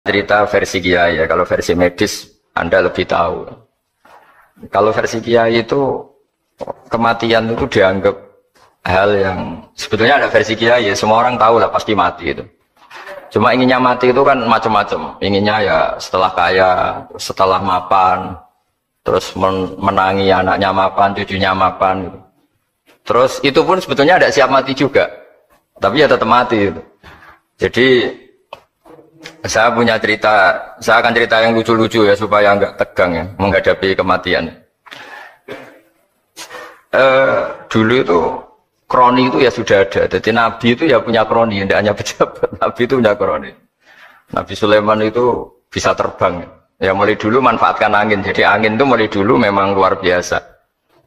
Cerita versi Kiai ya, kalau versi medis Anda lebih tahu. Kalau versi Kiai itu kematian itu dianggap hal yang sebetulnya ada versi Kiai ya, semua orang tahu lah pasti mati itu. Cuma inginnya mati itu kan macam-macam. Inginnya ya setelah kaya, setelah mapan, terus menangi anaknya mapan, cucunya mapan. Gitu. Terus itu pun sebetulnya ada siap mati juga, tapi ya tetap mati. Gitu. Jadi saya punya cerita, saya akan cerita yang lucu-lucu ya supaya nggak tegang ya menghadapi kematian. Dulu itu kroni itu ya sudah ada. Jadi Nabi itu ya punya kroni, tidak hanya pejabat. Nabi itu punya kroni. Nabi Sulaiman itu bisa terbang. Ya mulai dulu manfaatkan angin. Jadi angin itu mulai dulu memang luar biasa.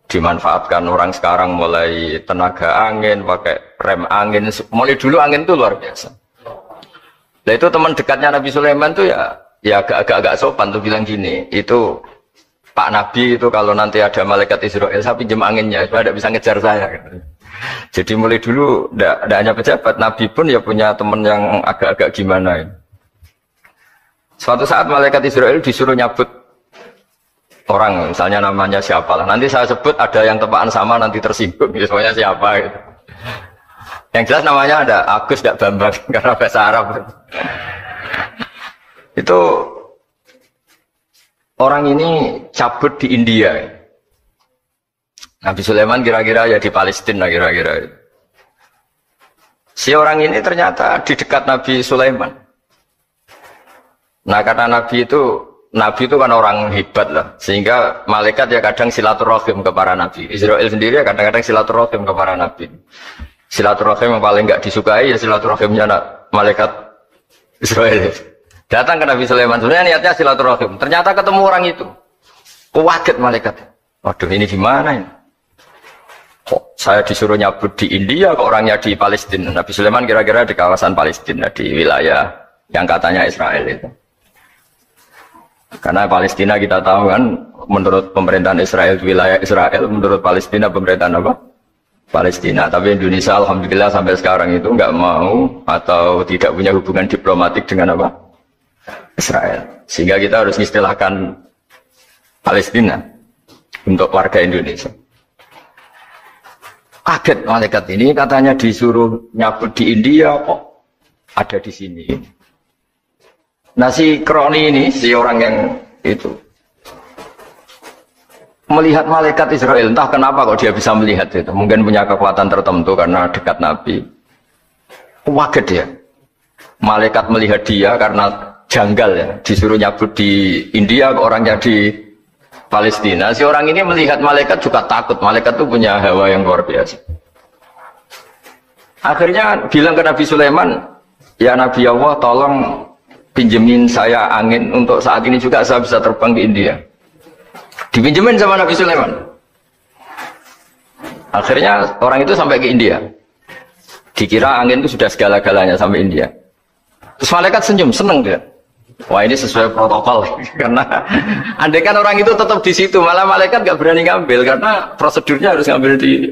Dimanfaatkan orang sekarang mulai tenaga angin, pakai rem angin. Mulai dulu angin itu luar biasa. Nah itu teman dekatnya Nabi Sulaiman tuh ya agak sopan tuh bilang gini, itu Pak Nabi itu kalau nanti ada malaikat Israel saya pinjam anginnya, supaya tidak bisa ngejar saya. Jadi mulai dulu tidak hanya pejabat, Nabi pun ya punya teman yang agak-agak gimana. Suatu saat malaikat Israel disuruh nyabut orang, misalnya namanya siapa lah. Nanti saya sebut ada yang tepaan sama nanti tersinggung, misalnya siapa gitu. Yang jelas namanya ada Agus tidak Bambang karena bahasa Arab. Itu orang ini cabut di India. Nabi Sulaiman kira-kira ya di Palestina kira-kira. Si orang ini ternyata di dekat Nabi Sulaiman. Nah karena Nabi itu kan orang hebat lah, sehingga malaikat ya kadang silaturahim ke para nabi. Israel sendiri ya kadang-kadang silaturahim ke para nabi. Silaturahim yang paling nggak disukai ya silaturahimnya malaikat Israel. Datang ke Nabi Sulaiman, sebenarnya niatnya silaturahim. Ternyata ketemu orang itu, kaget malaikat. Waduh ini gimana ini? Kok saya disuruh nyabut di India, kok orangnya di Palestina? Nabi Sulaiman kira-kira di kawasan Palestina, di wilayah yang katanya Israel itu. Karena Palestina kita tahu kan, menurut pemerintahan Israel wilayah Israel, menurut Palestina pemerintahan apa? Palestina. Tapi Indonesia alhamdulillah sampai sekarang itu nggak mau atau tidak punya hubungan diplomatik dengan apa? Israel. Sehingga kita harus istilahkan Palestina untuk warga Indonesia. Kaget malaikat ini katanya disuruh nyabut di India kok ada di sini. Nah si kroni ini, si orang yang itu melihat malaikat Israel, entah kenapa kok dia bisa melihat itu. Mungkin punya kekuatan tertentu karena dekat Nabi. Kaget dia. Malaikat melihat dia karena janggal ya, disuruh nyabut di India, orangnya di Palestina. Si orang ini melihat malaikat juga takut. Malaikat itu punya hawa yang luar biasa. Akhirnya bilang ke Nabi Sulaiman, ya Nabi Allah tolong pinjemin saya angin untuk saat ini juga saya bisa terbang di India. Dipinjemin sama Nabi Sulaiman. Akhirnya orang itu sampai ke India. Dikira angin itu sudah segala-galanya sampai India. Terus malaikat senyum, seneng dia. Wah ini sesuai protokol. Karena andai kan orang itu tetap di situ, malah malaikat gak berani ngambil karena prosedurnya harus ngambil di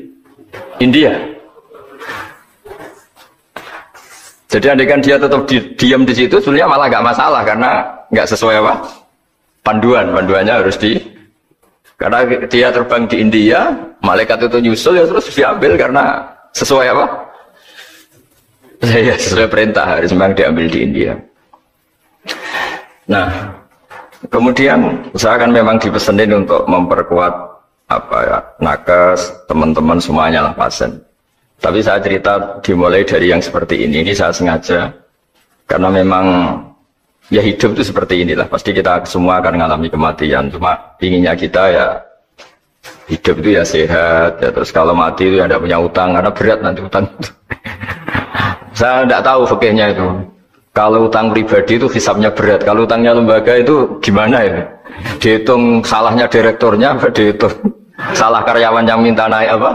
India. Jadi andai kan dia tetap diam di situ, sebenarnya malah gak masalah karena gak sesuai apa? Panduannya harus karena dia terbang di India, malaikat itu nyusul ya terus diambil karena sesuai apa? Ya sesuai perintah harus memang diambil di India. Nah, kemudian saya kan memang dipesenin untuk memperkuat apa ya, nakes, teman-teman semuanya lah pasien. Tapi saya cerita dimulai dari yang seperti ini saya sengaja karena memang ya hidup itu seperti inilah, pasti kita semua akan mengalami kematian. Cuma inginnya kita ya hidup itu ya sehat, ya terus kalau mati itu ya tidak punya utang karena berat nanti utang. Saya tidak tahu fikihnya itu. Kalau utang pribadi itu hisabnya berat, kalau utangnya lembaga itu gimana ya? Dihitung salahnya direkturnya, dihitung salah karyawan yang minta naik apa?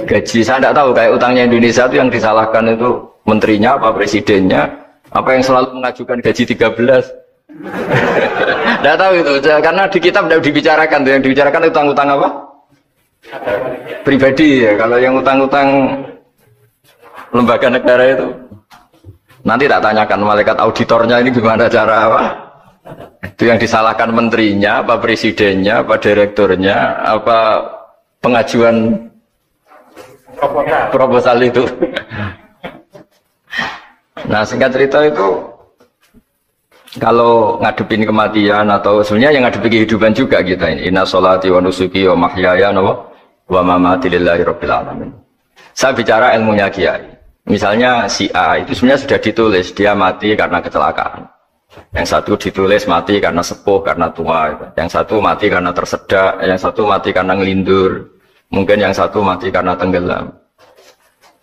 Gaji. Saya tidak tahu kayak utangnya Indonesia itu yang disalahkan itu menterinya apa presidennya. Apa yang selalu mengajukan gaji 13? Tidak tahu itu, karena di kitab tidak dibicarakan. Yang dibicarakan utang-utang apa? Pribadi ya. Kalau yang utang-utang lembaga negara itu Nanti tak tanyakan malaikat auditornya ini gimana cara apa? Itu yang disalahkan menterinya, apa presidennya, apa direkturnya, apa pengajuan proposal itu. Nah singkat cerita itu kalau ngadepin kematian atau sebenarnya yang ngadepin kehidupan juga kita ini. Inna sholati wa nusuki wa mahyaya wa mamati lillahi rabbil alamin. Saya bicara ilmunya kiai. Misalnya si A itu sebenarnya sudah ditulis dia mati karena kecelakaan. Yang satu ditulis mati karena sepuh, karena tua. Yang satu mati karena tersedak, yang satu mati karena ngelindur. Mungkin yang satu mati karena tenggelam.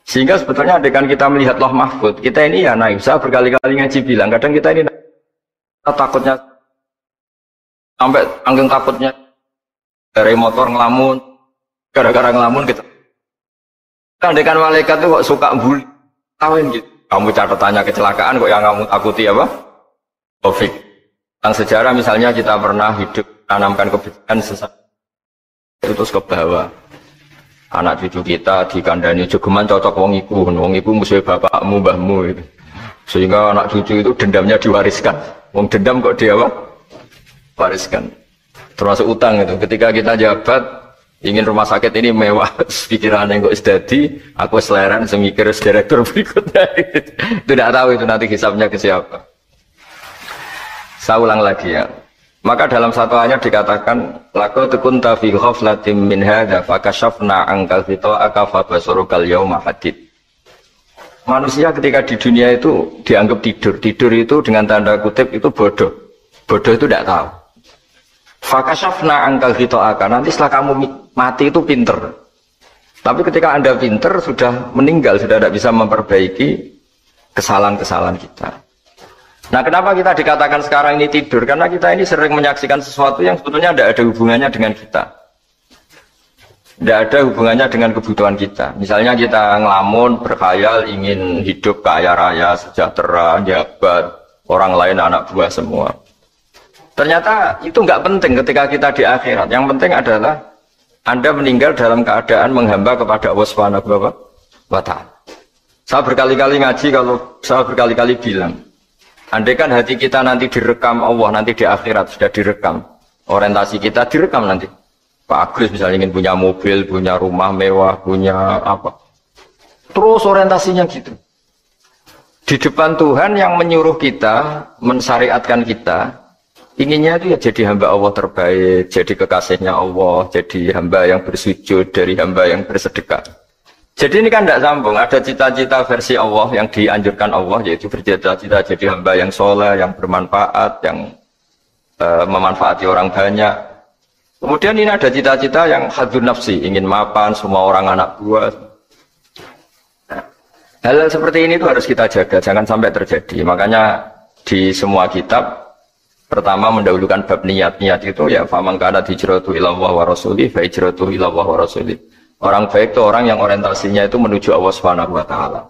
Sehingga sebetulnya adegan kita melihat Lauh Mahfud, kita ini ya naif. Saya berkali-kali ngaji bilang, kadang kita ini takutnya sampai angking takutnya dari motor ngelamun, gara-gara ngelamun kita. Adegan malaikat itu kok suka bully, kawin gitu. Kamu catatannya kecelakaan kok yang kamu takuti apa? Taufik. Tentang sejarah misalnya kita pernah hidup tanamkan kebijakan sesat itu terus ke bawah. Anak cucu kita dikandani jogeman cocok wong iku musuh bapakmu mbahmu itu. Sehingga anak cucu itu dendamnya diwariskan. Wong dendam kok dia apa? Wariskan. Termasuk utang itu. Ketika kita jabat ingin rumah sakit ini mewah, pikiran yang kok sedadi, aku seleran semikir direktur berikutnya. Itu tidak tahu itu nanti hisabnya ke siapa. Saya ulang lagi ya. Maka dalam satu ayat dikatakan, laqad kunta fi ghaflatin min hadza fakashafna ankal ghita'aka fabasarukal yauma hadid. Manusia ketika di dunia itu dianggap tidur. Tidur itu dengan tanda kutip itu bodoh. Bodoh itu tidak tahu. Fakashafna ankal ghita'aka. Nanti setelah kamu mati itu pinter. Tapi ketika Anda pinter sudah meninggal, sudah tidak bisa memperbaiki kesalahan-kesalahan kita. Nah kenapa kita dikatakan sekarang ini tidur? Karena kita ini sering menyaksikan sesuatu yang sebetulnya tidak ada hubungannya dengan kita. Tidak ada hubungannya dengan kebutuhan kita. Misalnya kita ngelamun, berkhayal, ingin hidup kaya raya, sejahtera, jabat, orang lain anak buah semua. Ternyata itu nggak penting ketika kita di akhirat. Yang penting adalah Anda meninggal dalam keadaan menghamba kepada Allah Subhanahu wa Ta'ala. Saya berkali-kali ngaji, kalau saya berkali-kali bilang, andai kan hati kita nanti direkam Allah, nanti di akhirat sudah direkam. Orientasi kita direkam nanti. Pak Agus misalnya ingin punya mobil, punya rumah mewah, punya apa. Terus orientasinya gitu. Di depan Tuhan yang menyuruh kita, mensyariatkan kita, inginnya itu ya jadi hamba Allah terbaik, jadi kekasihnya Allah, jadi hamba yang bersujud, dari hamba yang bersedekah. Jadi ini kan tidak sambung, ada cita-cita versi Allah yang dianjurkan Allah, yaitu bercita-cita jadi hamba yang soleh, yang bermanfaat, yang memanfaati orang banyak. Kemudian ini ada cita-cita yang hadzun nafsi, ingin mapan semua orang anak buah. Hal seperti ini itu harus kita jaga, jangan sampai terjadi. Makanya di semua kitab, pertama mendahulukan bab niat. Niat itu ya faman kana hijratuhu ila Allah wa rasulih fa hijratuhu ila Allah wa rasulih. Orang baik itu orang yang orientasinya itu menuju Allah Subhanahu wa Ta'ala.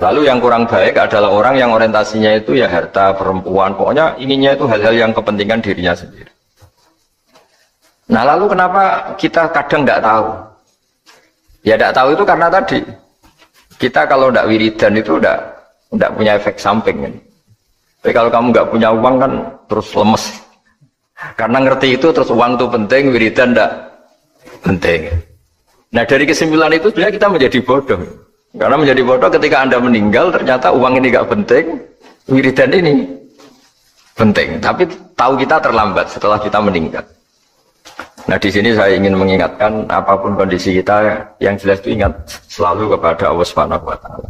Lalu yang kurang baik adalah orang yang orientasinya itu ya harta, perempuan, pokoknya inginnya itu hal-hal yang kepentingan dirinya sendiri. Nah lalu kenapa kita kadang tidak tahu? Ya tidak tahu itu karena tadi kita kalau tidak wiridan itu tidak punya efek samping kan? Tapi kalau kamu nggak punya uang kan terus lemes. Karena ngerti itu terus uang itu penting, wiridan tidak penting. Nah dari kesimpulan itu sebenarnya kita menjadi bodoh. Karena menjadi bodoh ketika Anda meninggal ternyata uang ini nggak penting, wiridan ini penting. Tapi tahu kita terlambat setelah kita meninggal. Nah di sini saya ingin mengingatkan apapun kondisi kita yang jelas itu ingat selalu kepada Allah Subhanahu wa Ta'ala.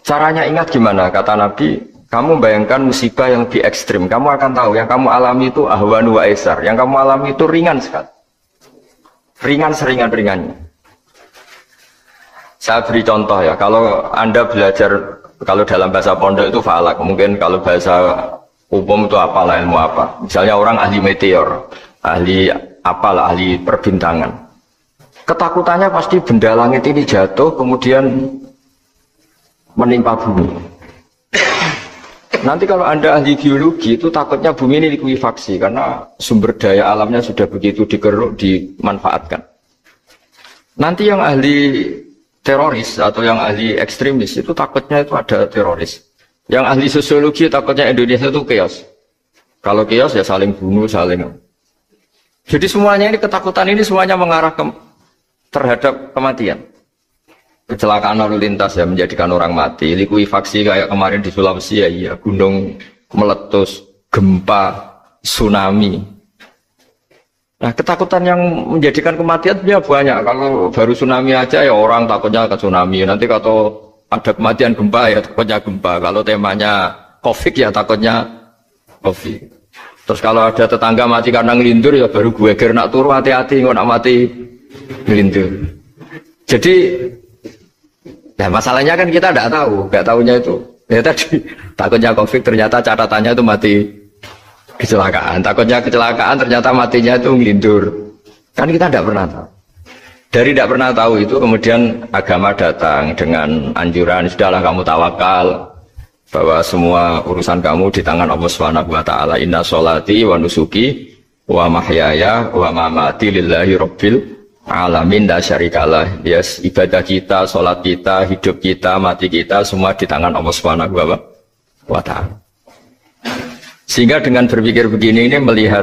Caranya ingat gimana? Kata Nabi, kamu bayangkan musibah yang lebih ekstrim, kamu akan tahu yang kamu alami itu ahwanu wa aisar, yang kamu alami itu ringan sekali. Ringan seringan-ringannya. Saya beri contoh ya, kalau Anda belajar, kalau dalam bahasa pondok itu falak, mungkin kalau bahasa umum itu apalah ilmu apa. Misalnya orang ahli meteor, ahli apalah, ahli perbintangan. Ketakutannya pasti benda langit ini jatuh, kemudian menimpa bumi. Nanti kalau Anda ahli geologi itu takutnya bumi ini likuifaksi karena sumber daya alamnya sudah begitu dikeruk, dimanfaatkan. Nanti yang ahli teroris atau yang ahli ekstremis itu takutnya itu ada teroris. Yang ahli sosiologi takutnya Indonesia itu chaos. Kalau chaos ya saling bunuh, saling. Jadi semuanya ini ketakutan ini semuanya mengarah terhadap kematian. Kecelakaan lalu lintas ya menjadikan orang mati. Likuifaksi kayak kemarin di Sulawesi ya, iya. Gunung meletus, gempa, tsunami. Nah ketakutan yang menjadikan kematian ya banyak. Kalau baru tsunami aja ya orang takutnya ke tsunami. Nanti kalau ada kematian gempa ya takutnya gempa. Kalau temanya COVID ya takutnya COVID. Terus kalau ada tetangga mati karena ngelindur ya baru gue nak turu hati-hati nggak nak mati ngelindur. Jadi nah masalahnya kan kita nggak tahunya itu. Ya tadi takutnya COVID ternyata catatannya itu mati kecelakaan. Takutnya kecelakaan ternyata matinya itu ngelindur. Kan kita tidak pernah tahu. Dari tidak pernah tahu itu kemudian agama datang dengan anjuran sudahlah kamu tawakal bahwa semua urusan kamu di tangan Allah Subhanahu wa taala. Inna sholati wa nusuki wa mahyaya wa mamati lillahi rabbil alamin la syarikalah. Yes, ibadah kita, sholat kita, hidup kita, mati kita semua di tangan Allah Subhanahu wa taala. Sehingga dengan berpikir begini ini melihat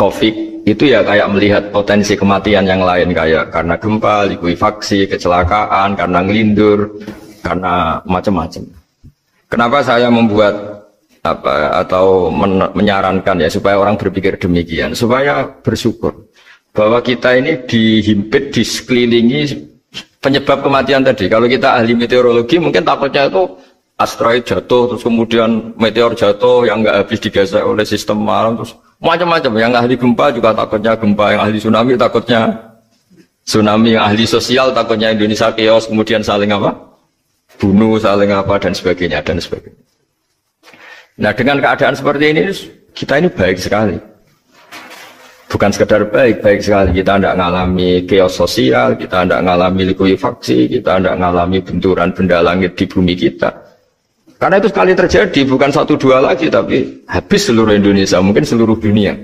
COVID itu ya kayak melihat potensi kematian yang lain kayak karena gempa, likuifaksi, kecelakaan, karena ngelindur, karena macam-macam. Kenapa saya membuat atau menyarankan ya supaya orang berpikir demikian, supaya bersyukur bahwa kita ini dihimpit, disekelilingi penyebab kematian tadi. Kalau kita ahli meteorologi mungkin takutnya itu asteroid jatuh, terus kemudian meteor jatuh yang nggak habis digesek oleh sistem alam, terus macam-macam. Yang ahli gempa juga takutnya gempa, yang ahli tsunami takutnya tsunami, yang ahli sosial takutnya Indonesia chaos, kemudian saling apa? Bunuh, saling apa dan sebagainya dan sebagainya. Nah dengan keadaan seperti ini kita ini baik sekali. Bukan sekedar baik sekali. Kita tidak mengalami chaos sosial, kita tidak mengalami likuifaksi, kita tidak mengalami benturan benda langit di bumi kita. Karena itu sekali terjadi, bukan 1-2 lagi, tapi habis seluruh Indonesia, mungkin seluruh dunia.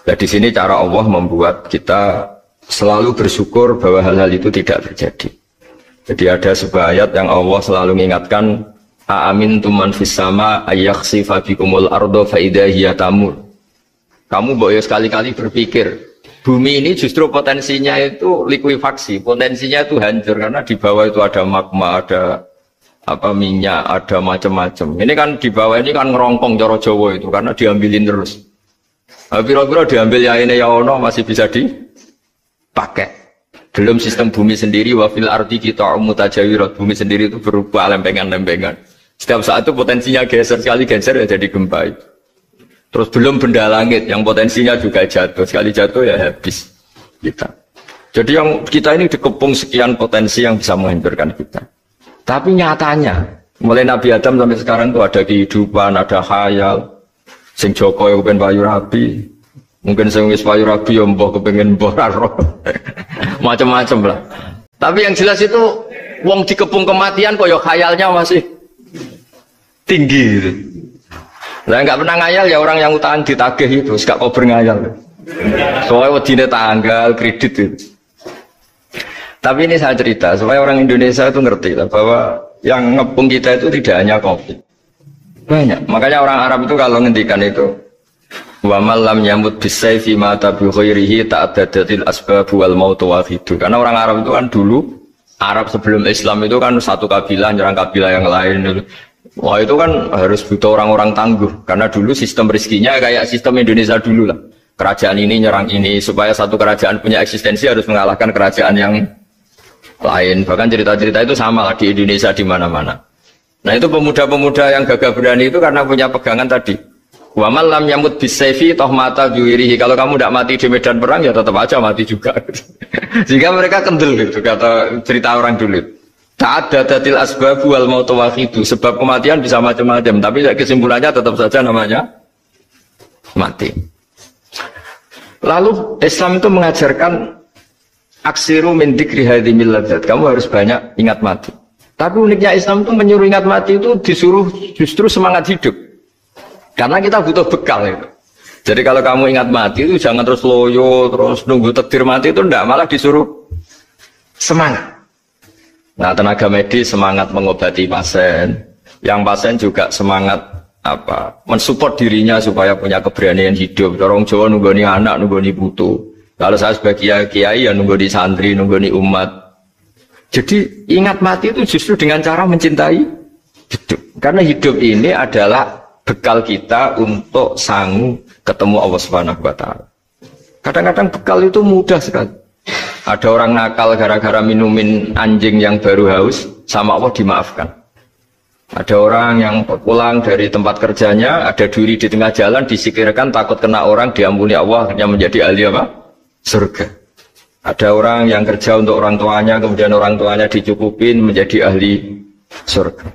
Nah di sini cara Allah membuat kita selalu bersyukur bahwa hal-hal itu tidak terjadi. Jadi ada sebuah ayat yang Allah selalu mengingatkan, A'amintum man fis sama ayakhsifa bikumul ardo fa idza hiya tamur. Kamu boleh sekali-kali berpikir, bumi ini justru potensinya itu likuifaksi, potensinya itu hancur karena di bawah itu ada magma, ada apa minyak, ada macam-macam. Ini kan di bawah ini kan ngerongkong cara Jawa itu karena diambilin terus. Piro-piro diambil ya ini ya ono masih bisa dipakai. Belum sistem bumi sendiri wafil arti kita mutajawirat, bumi sendiri itu berubah lempengan-lempengan. Setiap saat itu potensinya geser, sekali geser ya jadi gempa itu. Terus belum benda langit yang potensinya juga jatuh, sekali jatuh ya habis kita. Jadi yang kita ini dikepung sekian potensi yang bisa menghancurkan kita. Tapi nyatanya mulai Nabi Adam sampai sekarang itu ada kehidupan, ada khayal. Sing Joko yang kepengen payu rabi, mungkin sing wis payu rabi ya mbah kepengen mbah roh. Macam-macam lah. Tapi yang jelas itu wong dikepung kematian kok ya khayalnya masih tinggi gitu. Lah enggak pernah ngayal ya orang yang utang ditagih itu, gak kober ngayal. Soalnya wedine tanggal kredit itu. Tapi ini saya cerita supaya orang Indonesia itu ngerti lah, bahwa yang ngepung kita itu tidak hanya COVID. Banyak. Makanya orang Arab itu kalau ngendikan itu wa man lam yamut bisayfi mata bi ghairihi ta'addadatil asbab wal maut wahidu. Karena orang Arab itu kan dulu Arab sebelum Islam itu kan satu kabilah nyerang kabilah yang lain dulu. Wah itu kan harus butuh orang-orang tangguh karena dulu sistem rezekinya kayak sistem Indonesia dulu lah. Kerajaan ini nyerang ini supaya satu kerajaan punya eksistensi harus mengalahkan kerajaan yang lain. Bahkan cerita-cerita itu sama lah di Indonesia di mana-mana. Nah itu pemuda-pemuda yang gagah berani itu karena punya pegangan tadi. Wa man lam yamut bisayfi toh mata biwirihi. Kalau kamu tidak mati di medan perang ya tetap aja mati juga. Sehingga mereka kendel gitu kata cerita orang dulu. Ta'addadatil asbab wal maut wahidu. Sebab kematian bisa macam-macam, tapi kesimpulannya tetap saja namanya mati. Lalu Islam itu mengajarkan aksiru min dzikri hadhimil ladzat. Kamu harus banyak ingat mati. Tapi uniknya Islam itu menyuruh ingat mati itu disuruh justru semangat hidup. Karena kita butuh bekal itu. Jadi kalau kamu ingat mati itu jangan terus loyo, terus nunggu takdir mati itu enggak, malah disuruh semangat. Nah tenaga medis semangat mengobati pasien, Yang pasien juga semangat mensupport dirinya supaya punya keberanian hidup. Orang Jawa nunggoni anak, nunggoni putu. Kalau saya sebagai kiai ya nunggoni santri, nunggoni umat. Jadi ingat mati itu justru dengan cara mencintai hidup. Karena hidup ini adalah bekal kita untuk sanggup ketemu Allah Subhanahu wa taala. Kadang-kadang bekal itu mudah sekali. Ada orang nakal gara-gara minumin anjing yang baru haus, sama Allah dimaafkan. Ada orang yang pulang dari tempat kerjanya, ada duri di tengah jalan, disikirkan takut kena orang, diampuni Allah, akhirnya menjadi ahli apa? Surga. Ada orang yang kerja untuk orang tuanya, kemudian orang tuanya dicukupin menjadi ahli surga.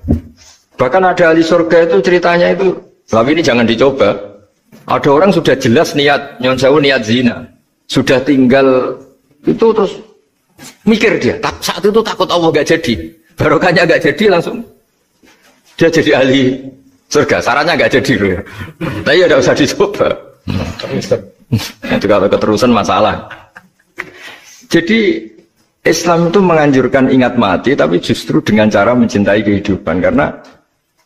Bahkan ada ahli surga itu ceritanya itu, tapi ini jangan dicoba. Ada orang sudah jelas niat, nyon sewu niat zina, sudah tinggal itu terus mikir dia, saat itu takut Allah gak jadi, barokahnya gak jadi langsung dia jadi ahli surga. Sarannya gak jadi loh ya. Tapi ya tidak usah dicoba. Itu kalau keterusan masalah. Jadi Islam itu menganjurkan ingat mati, tapi justru dengan cara mencintai kehidupan. Karena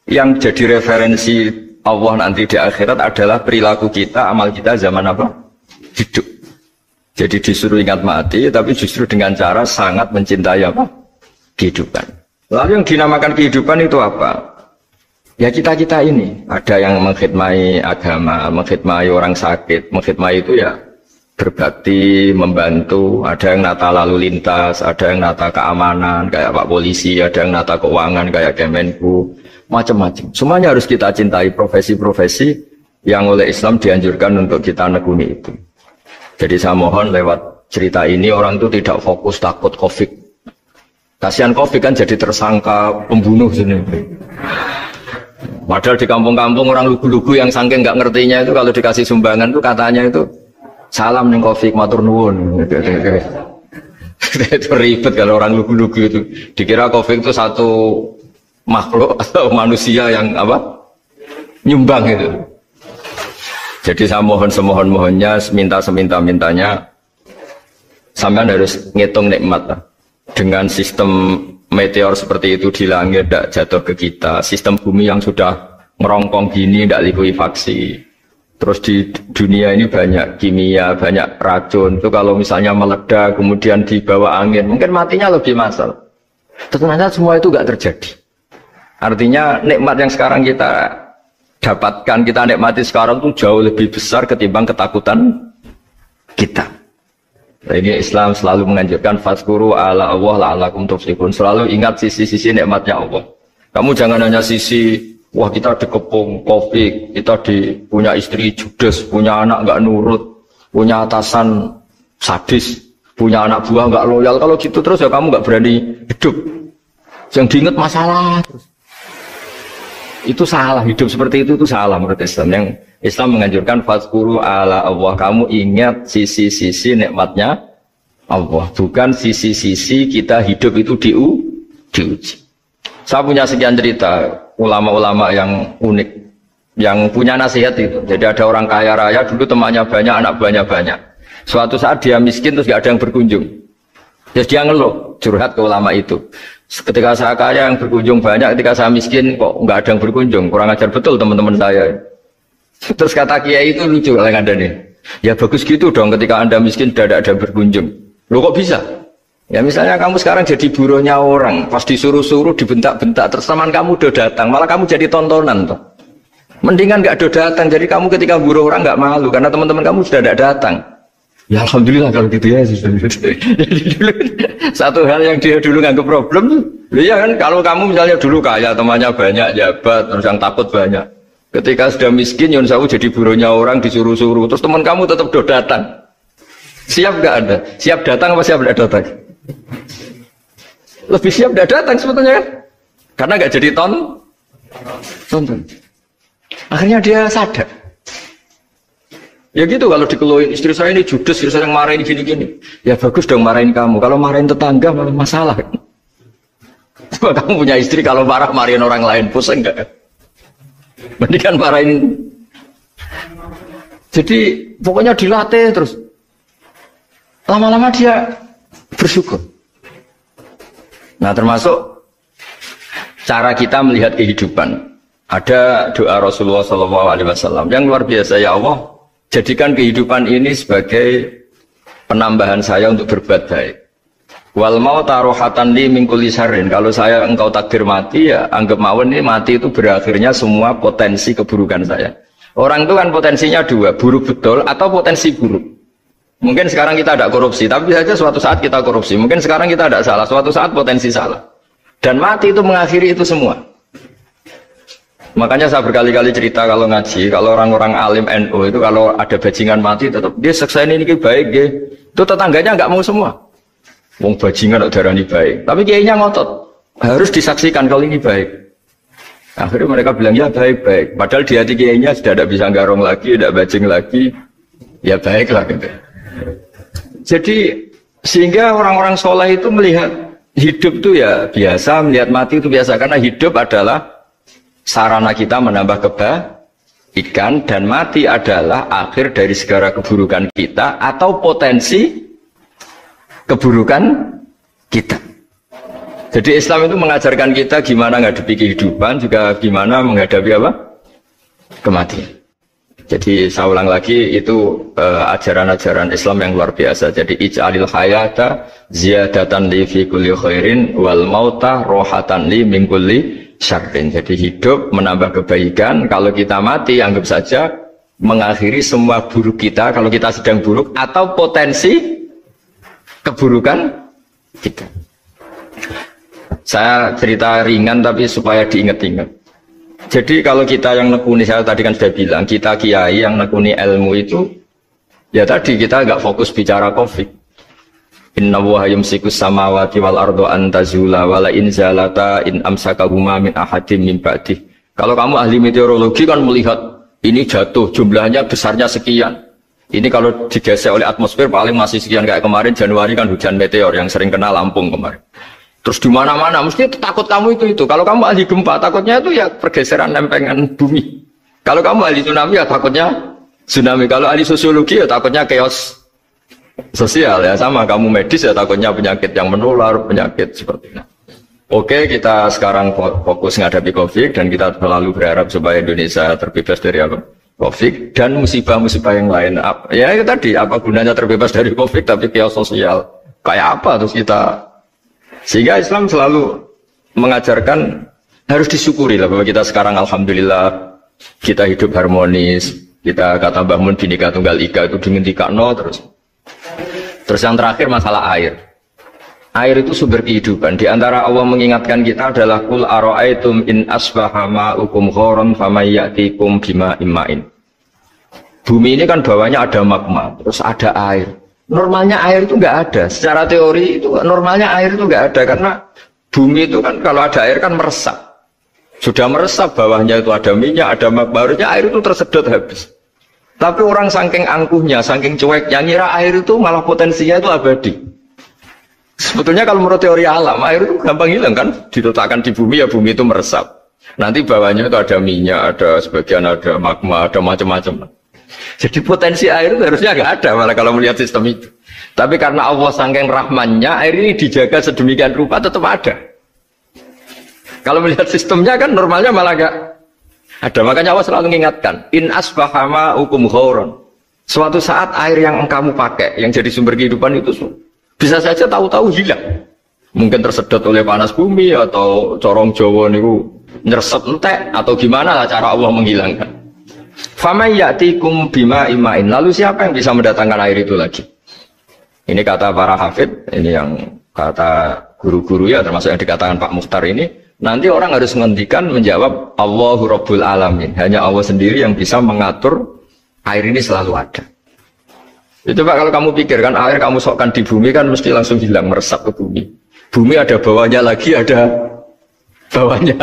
yang jadi referensi Allah nanti di akhirat adalah perilaku kita, amal kita zaman apa? Hidup. Jadi disuruh ingat mati, tapi justru dengan cara sangat mencintai apa? Kehidupan. Lalu yang dinamakan kehidupan itu apa? Ya kita-kita ini. Ada yang mengkhidmati agama, mengkhidmati orang sakit. Mengkhidmati itu ya berbakti, membantu. Ada yang nata lalu lintas, ada yang nata keamanan, kayak Pak Polisi, ada yang nata keuangan, kayak Kemenku. Macam-macam. Semuanya harus kita cintai, profesi-profesi yang oleh Islam dianjurkan untuk kita nekuni itu. Jadi saya mohon lewat cerita ini orang itu tidak fokus takut COVID. Kasihan COVID kan jadi tersangka pembunuh sini. Padahal di kampung-kampung orang lugu-lugu yang saking nggak ngertinya itu kalau dikasih sumbangan itu katanya itu salam ning COVID matur nuwun. Itu ribet kalau orang lugu-lugu itu. Dikira COVID itu satu makhluk atau manusia yang apa? Nyumbang itu. Jadi saya mohon semohon-mohonnya, minta seminta-mintanya, sampean harus ngitung nikmat lah. Dengan sistem meteor seperti itu di langit tidak jatuh ke kita, sistem bumi yang sudah ngerongkong gini tidak likuifaksi. Terus di dunia ini banyak kimia, banyak racun. Itu kalau misalnya meledak kemudian dibawa angin, mungkin matinya lebih masalah. Ternyata semua itu nggak terjadi. Artinya nikmat yang sekarang kita dapatkan, kita nikmati sekarang itu jauh lebih besar ketimbang ketakutan kita. Nah, ini Islam selalu menganjurkan fazkuru ala Allah la'allakum tuflihun. Selalu ingat sisi-sisi nikmatnya Allah. Kamu jangan hanya sisi wah kita dikepung COVID, kita punya istri judes, punya anak nggak nurut, punya atasan sadis, punya anak buah nggak loyal. Kalau gitu terus ya kamu nggak berani hidup. Yang diingat masalah terus. Itu salah, hidup seperti itu salah menurut Islam. Yang Islam menganjurkan fazkuru ala Allah, kamu ingat sisi-sisi nikmatnya Allah, bukan sisi-sisi kita hidup itu diuji. Saya punya sekian cerita ulama-ulama yang unik, yang punya nasihat itu. Jadi ada orang kaya raya dulu temannya banyak, anak buahnya banyak. Suatu saat dia miskin terus gak ada yang berkunjung. Jadi dia ngeluh, curhat ke ulama itu. Ketika saya kaya yang berkunjung banyak, ketika saya miskin kok nggak ada yang berkunjung, kurang ajar betul teman-teman saya. Terus kata kiai itu lucu kalau yang ada nih, ya bagus gitu dong ketika anda miskin tidak ada yang berkunjung. Loh kok bisa? Ya misalnya kamu sekarang jadi buruhnya orang, pas disuruh-suruh dibentak-bentak, terus teman kamu udah datang, malah kamu jadi tontonan toh. Mendingan nggak ada datang, jadi kamu ketika buruh orang nggak malu karena teman-teman kamu sudah tidak datang. Ya alhamdulillah kalau gitu ya. Jadi dulu satu hal yang dia dulu nganggap problem, ya kan kalau kamu misalnya dulu kaya temannya banyak jabat terus yang takut banyak. Ketika sudah miskin Yun Sawu jadi buruhnya orang disuruh-suruh terus teman kamu tetap do datang. Siap nggak Anda? Siap datang apa siap tidak datang? Lebih siap tidak datang sebetulnya kan? Karena nggak jadi tonton. Akhirnya dia sadar. Ya gitu kalau dikeluhin istri saya ini judes, istri saya yang marahin gini-gini. Ya bagus dong marahin kamu. Kalau marahin tetangga malah masalah. Coba kamu punya istri kalau marah marahin orang lain, pusing enggak? Mendingan marahin. Jadi pokoknya dilatih terus. Lama-lama dia bersyukur. Nah termasuk cara kita melihat kehidupan. Ada doa Rasulullah SAW yang luar biasa, ya Allah, jadikan kehidupan ini sebagai penambahan saya untuk berbuat baik. Wal mauta rohatan li min kulli syarrin. Kalau saya engkau takdir mati, ya anggap mawon ini mati itu berakhirnya semua potensi keburukan saya. Orang itu kan potensinya dua, buruk betul atau potensi buruk. Mungkin sekarang kita ada korupsi, tapi saja suatu saat kita korupsi. Mungkin sekarang kita ada salah, suatu saat potensi salah. Dan mati itu mengakhiri itu semua. Makanya saya berkali-kali cerita kalau ngaji, kalau orang-orang alim NU itu kalau ada bajingan mati tetap dia seksain ini baik, dia. Itu tetangganya nggak mau semua. Wong bajingan darah ini baik, tapi kiainya ngotot harus disaksikan kalau ini baik. Akhirnya mereka bilang ya baik-baik. Padahal di hati kiainya sudah tidak bisa garong lagi, tidak bajing lagi, ya baiklah gitu. Jadi sehingga orang-orang soleh itu melihat hidup itu ya biasa, melihat mati itu biasa karena hidup adalah sarana kita menambah kebaikan dan mati adalah akhir dari segala keburukan kita atau potensi keburukan kita. Jadi Islam itu mengajarkan kita gimana menghadapi kehidupan, juga gimana menghadapi apa? Kematian. Jadi saya ulang lagi, itu ajaran-ajaran Islam yang luar biasa. Jadi ij'alil hayata ziyadatan li fi kulli khairin wal mauta rohatan li min kulli syarrin. Jadi hidup menambah kebaikan, kalau kita mati anggap saja mengakhiri semua buruk kita kalau kita sedang buruk atau potensi keburukan kita. Saya cerita ringan tapi supaya diingat-ingat. Jadi kalau kita yang nekuni, saya tadi kan sudah bilang, kita kiai yang nekuni ilmu itu, ya tadi kita agak fokus bicara COVID. Inna wa yumsikus samawati wal ardo antazula wala in zalata in amsakahuma min ahadim min ba'dih. Kalau kamu ahli meteorologi kan melihat ini jatuh jumlahnya besarnya sekian. Ini kalau digesek oleh atmosfer paling masih sekian, kayak kemarin Januari kan hujan meteor yang sering kena Lampung kemarin. Terus di mana-mana mesti takut kamu itu. Kalau kamu ahli gempa takutnya itu ya pergeseran lempengan bumi. Kalau kamu ahli tsunami ya takutnya tsunami. Kalau ahli sosiologi ya takutnya chaos sosial, ya sama. Kamu medis ya takutnya penyakit yang menular, penyakit seperti itu. Oke, kita sekarang fokus menghadapi COVID dan kita selalu berharap supaya Indonesia terbebas dari apa? COVID dan musibah-musibah yang lain. Ya itu tadi, apa gunanya terbebas dari COVID tapi chaos sosial? Kayak apa terus kita? Sehingga Islam selalu mengajarkan harus disyukuri lah bahwa kita sekarang alhamdulillah kita hidup harmonis. Kita kata Mbah Mun Bhinneka Tunggal Ika itu dingentikakno terus. Terus yang terakhir masalah air. Air itu sumber kehidupan. Di antara Allah mengingatkan kita adalah kul ara'aitum in asbaha ma'ukum ghoron famay ya'tikum bima'in ma'in. Bumi ini kan bawahnya ada magma, terus ada air. Normalnya air itu nggak ada. Secara teori itu normalnya air itu nggak ada karena bumi itu kan kalau ada air kan meresap. Sudah meresap bawahnya itu ada minyak, ada magma, harusnya air itu tersedot habis. Tapi orang saking angkuhnya, saking cueknya ngira air itu malah potensinya itu abadi. Sebetulnya kalau menurut teori alam air itu gampang hilang kan, diletakkan di bumi ya bumi itu meresap. Nanti bawahnya itu ada minyak, ada sebagian ada magma, ada macam-macam. Jadi potensi air itu harusnya nggak ada malah kalau melihat sistem itu. Tapi karena Allah saking rahmannya, air ini dijaga sedemikian rupa tetap ada. Kalau melihat sistemnya kan normalnya malah nggak ada. Makanya Allah selalu mengingatkan, in asbahama ukum ghoron. Suatu saat air yang kamu pakai, yang jadi sumber kehidupan itu bisa saja tahu-tahu hilang. Mungkin tersedot oleh panas bumi atau corong Jawa niku nyeresep entek atau gimana lah cara Allah menghilangkan. Famay ya'tikum bima'in ma'in. Lalu siapa yang bisa mendatangkan air itu lagi? Ini kata para hafid, ini yang kata guru-guru ya, termasuk yang dikatakan Pak Mukhtar ini. Nanti orang harus menghentikan menjawab Allahu Rabbul Alamin. Hanya Allah sendiri yang bisa mengatur air ini selalu ada. Itu Pak, kalau kamu pikirkan air kamu sokkan di bumi kan mesti langsung hilang, meresap ke bumi. Bumi ada bawahnya lagi, ada bawahnya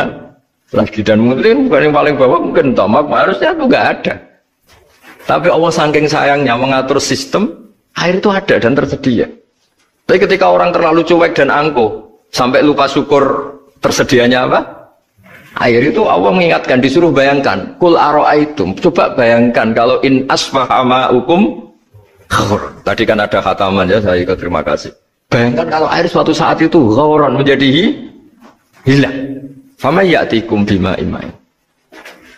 lagi, dan mungkin bukan yang paling bawah mungkin tomak, harusnya itu nggak ada. Tapi Allah saking sayangnya mengatur sistem, air itu ada dan tersedia. Tapi ketika orang terlalu cuek dan angkuh sampai lupa syukur tersedianya apa? Air itu Allah mengingatkan, disuruh bayangkan, kul ara'aitum, coba bayangkan kalau in asbaha ma'ukum. Tadi kan ada khataman ya, saya ikut terima kasih. Bayangkan kalau air suatu saat itu ghauran menjadi hilang. Fama ya'tikum bima imai.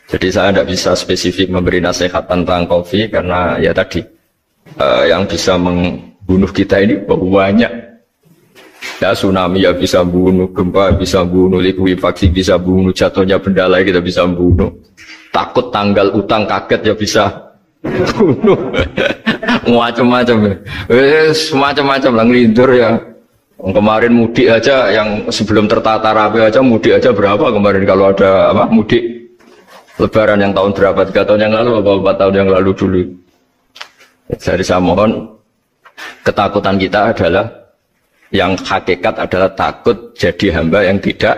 Jadi saya tidak bisa spesifik memberi nasihat tentang COVID karena ya tadi yang bisa membunuh kita ini banyak. Ya tsunami ya bisa bunuh, gempa bisa bunuh, likuifaksi bisa bunuh, jatuhnya benda lain kita bisa bunuh. Takut tanggal utang kaget ya bisa bunuh. Macam-macam ya. Semacam-macam lah ngelindur ya. Kemarin mudik aja yang sebelum tertata rapi aja mudik aja berapa kemarin kalau ada apa mudik Lebaran yang tahun berapa 3 tahun yang lalu atau 4 tahun yang lalu dulu. Jadi saya mohon ketakutan kita adalah yang hakikat adalah takut jadi hamba yang tidak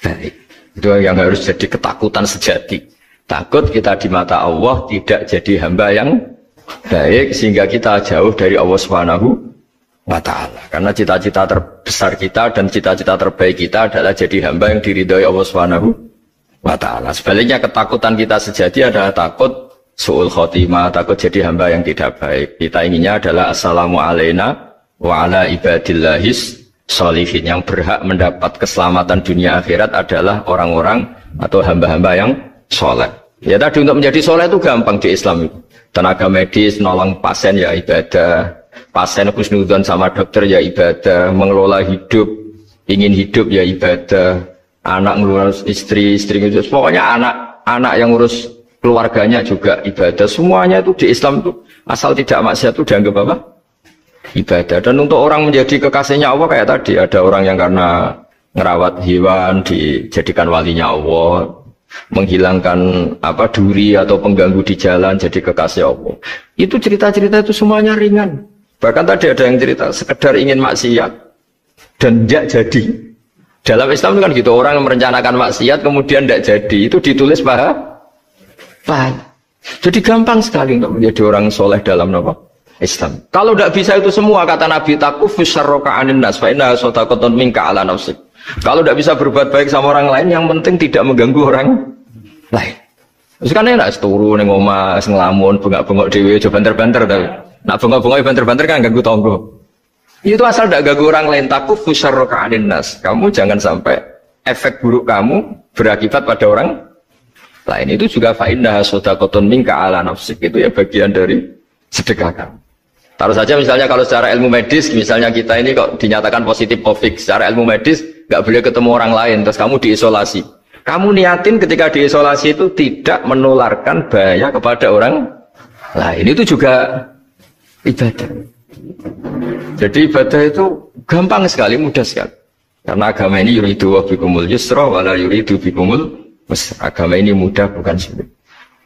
baik. Itu yang harus jadi ketakutan sejati. Takut kita di mata Allah tidak jadi hamba yang baik sehingga kita jauh dari Allah Subhanahu wa ta'ala. Karena cita-cita terbesar kita dan cita-cita terbaik kita adalah jadi hamba yang diridhoi Allah Subhanahu wa ta'ala. Sebaliknya ketakutan kita sejati adalah takut su'ul khotimah, takut jadi hamba yang tidak baik. Kita inginnya adalah assalamu alaina wa ala ibadillahis sholihin. Yang berhak mendapat keselamatan dunia akhirat adalah orang-orang atau hamba-hamba yang soleh. Ya tadi untuk menjadi soleh itu gampang di Islam. Tenaga medis, nolong pasien ya ibadah. Pasien husnudzon sama dokter ya ibadah, mengelola hidup, ingin hidup ya ibadah, anak ngurus istri ngurus, pokoknya anak yang ngurus keluarganya juga ibadah. Semuanya itu di Islam itu asal tidak maksiat itu dianggap apa? Ibadah. Dan untuk orang menjadi kekasihnya Allah kayak tadi ada orang yang karena ngerawat hewan dijadikan walinya Allah, menghilangkan apa duri atau pengganggu di jalan jadi kekasih Allah. Itu cerita-cerita itu semuanya ringan. Bahkan tadi ada yang cerita sekedar ingin maksiat dan tidak jadi. Dalam Islam itu kan gitu, orang yang merencanakan maksiat kemudian tidak jadi, itu ditulis pahala. Jadi gampang sekali untuk menjadi orang soleh dalam Islam. Kalau tidak bisa itu semua, kata Nabi, takufus syarroka anin nas fa inna sadaqatun minka ala nafsik. Kalau tidak bisa berbuat baik sama orang lain, yang penting tidak mengganggu orang lain. Terus kan enak turu ning omah ngelamun bengak-bengok dhewe coba banter-banter tapi. Nak bengok-bengok banter-banter kan ganggu tonggo. Itu asal tidak ganggu orang lain, takufus syarroka anin nas. Kamu jangan sampai efek buruk kamu berakibat pada orang lain. Itu juga fa inna sadaqatun minka ala nafsik. Itu ya bagian dari sedekah kamu. Taruh saja misalnya kalau secara ilmu medis, misalnya kita ini kok dinyatakan positif COVID, secara ilmu medis nggak boleh ketemu orang lain, terus kamu diisolasi. Kamu niatin ketika diisolasi itu tidak menularkan bahaya kepada orang lain. Itu juga ibadah. Jadi ibadah itu gampang sekali, mudah sekali. Karena agama ini yuridu wa bikumul yusra wala yuridu bikumul usra. Agama ini mudah bukan sulit.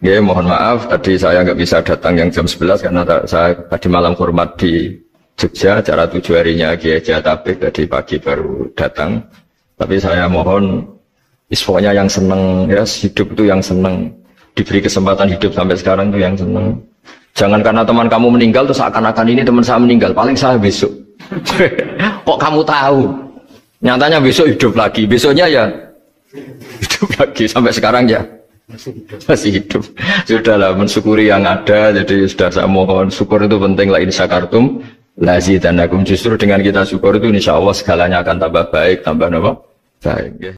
Ya, mohon maaf tadi saya nggak bisa datang yang jam 11 karena saya tadi malam hormat di Jogja, acara 7 harinya Kiai Tabik, tadi pagi baru datang. Tapi saya mohon pokoknya yang seneng ya, hidup itu yang seneng, diberi kesempatan hidup sampai sekarang itu yang seneng. Jangan karena teman kamu meninggal terus seakan-akan ini teman saya meninggal, paling saya besok. Kok kamu tahu? Nyatanya besok hidup lagi, besoknya ya hidup lagi sampai sekarang ya masih hidup. Sudahlah mensyukuri yang ada. Jadi sudah saya mohon syukur itu penting. La in syakartum lazidanakum. Justru dengan kita syukur itu insya Allah segalanya akan tambah baik, tambah apa? Baik.